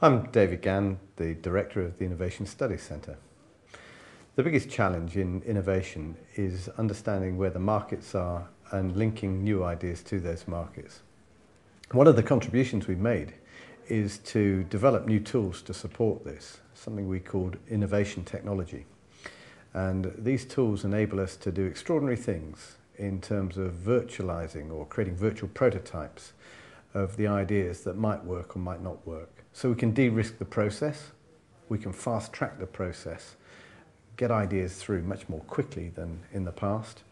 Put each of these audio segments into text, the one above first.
I'm David Gann, the Director of the Innovation Studies Centre. The biggest challenge in innovation is understanding where the markets are and linking new ideas to those markets. One of the contributions we've made is to develop new tools to support this, something we called innovation technology. And these tools enable us to do extraordinary things in terms of virtualizing or creating virtual prototypes of the ideas that might work or might not work. So we can de-risk the process, we can fast track the process, get ideas through much more quickly than in the past.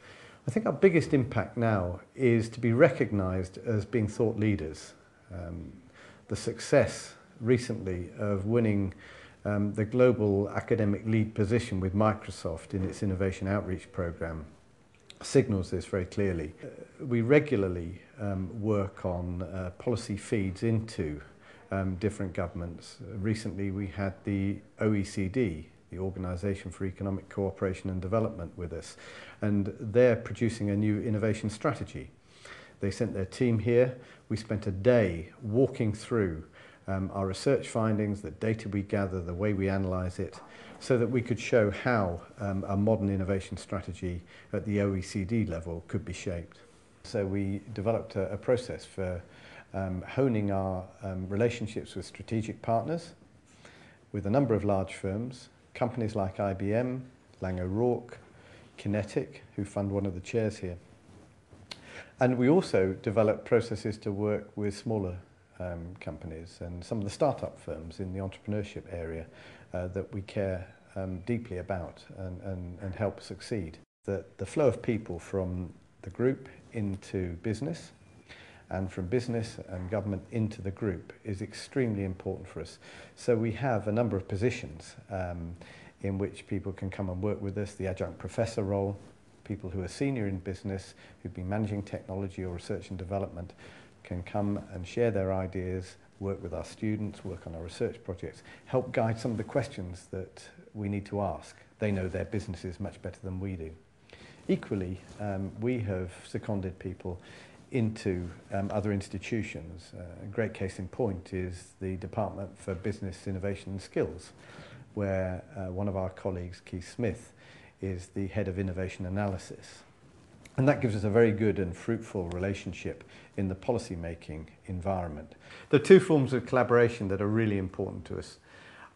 I think our biggest impact now is to be recognised as being thought leaders. The success recently of winning the global academic lead position with Microsoft in its innovation outreach programme signals this very clearly. We regularly work on policy feeds into different governments. Recently we had the OECD, the Organisation for Economic Cooperation and Development, with us, and they're producing a new innovation strategy. They sent their team here. We spent a day walking through our research findings, the data we gather, the way we analyse it, so that we could show how a modern innovation strategy at the OECD level could be shaped. So we developed a process for honing our relationships with strategic partners, with a number of large firms, companies like IBM, Lang O'Rourke, Kinetic, who fund one of the chairs here. And we also developed processes to work with smaller companies and some of the startup firms in the entrepreneurship area that we care deeply about and help succeed. The flow of people from the group into business and from business and government into the group is extremely important for us. So we have a number of positions in which people can come and work with us, the adjunct professor role, people who are senior in business, who've been managing technology or research and development, can come and share their ideas, work with our students, work on our research projects, help guide some of the questions that we need to ask. They know their businesses much better than we do. Equally, we have seconded people into other institutions. A great case in point is the Department for Business Innovation and Skills, where one of our colleagues, Keith Smith, is the head of innovation analysis. And that gives us a very good and fruitful relationship in the policy-making environment. There are two forms of collaboration that are really important to us.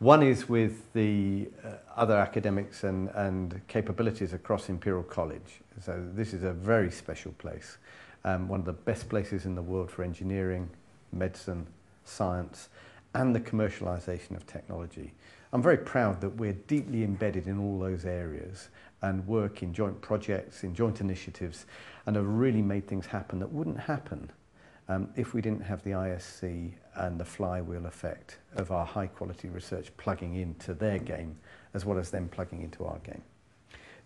One is with the other academics and capabilities across Imperial College. So this is a very special place, one of the best places in the world for engineering, medicine, science, and the commercialization of technology. I'm very proud that we're deeply embedded in all those areas and work in joint projects, in joint initiatives, and have really made things happen that wouldn't happen if we didn't have the ISC and the flywheel effect of our high quality research plugging into their game as well as them plugging into our game.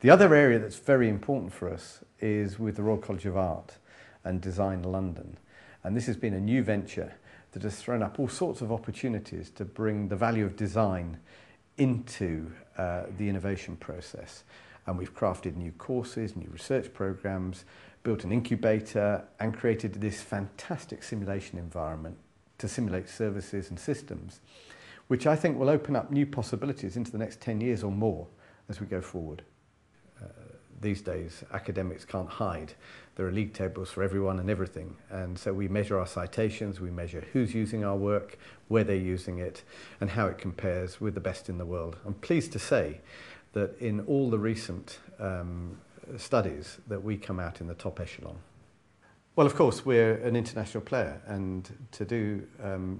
The other area that's very important for us is with the Royal College of Art and Design London. And this has been a new venture that has thrown up all sorts of opportunities to bring the value of design into the innovation process. And we've crafted new courses, new research programs, built an incubator, and created this fantastic simulation environment to simulate services and systems, which I think will open up new possibilities into the next 10 years or more as we go forward. These days, academics can't hide. There are league tables for everyone and everything. And so we measure our citations, we measure who's using our work, where they're using it, and how it compares with the best in the world. I'm pleased to say that in all the recent studies that we come out in the top echelon. Well, of course, we're an international player, and to do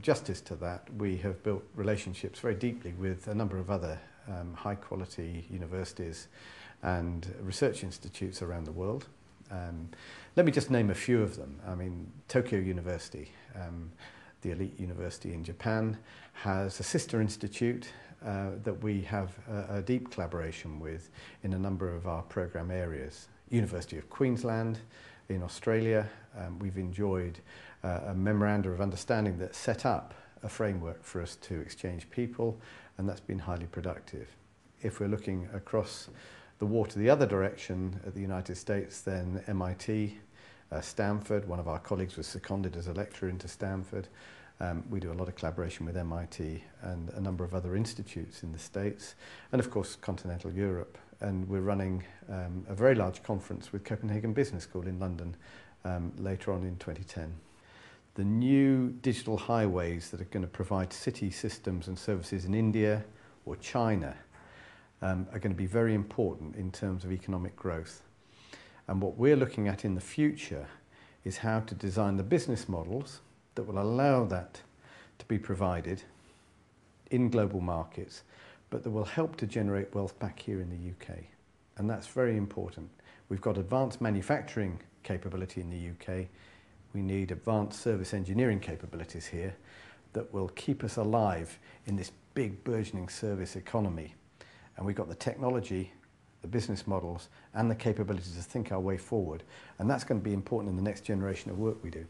justice to that, we have built relationships very deeply with a number of other high-quality universities and research institutes around the world. Let me just name a few of them. I mean, Tokyo University, the elite university in Japan, has a sister institute that we have a deep collaboration with in a number of our program areas. University of Queensland in Australia, we've enjoyed a memorandum of understanding that set up a framework for us to exchange people, and that's been highly productive. If we're looking across the water the other direction at the United States, then MIT, Stanford, one of our colleagues was seconded as a lecturer into Stanford, We do a lot of collaboration with MIT and a number of other institutes in the States, and of course continental Europe. And we're running a very large conference with Copenhagen Business School in London later on in 2010. The new digital highways that are going to provide city systems and services in India or China are going to be very important in terms of economic growth. And what we're looking at in the future is how to design the business models that will allow that to be provided in global markets, but that will help to generate wealth back here in the UK. And that's very important. We've got advanced manufacturing capability in the UK. We need advanced service engineering capabilities here that will keep us alive in this big burgeoning service economy. And we've got the technology, the business models, and the capability to think our way forward. And that's going to be important in the next generation of work we do.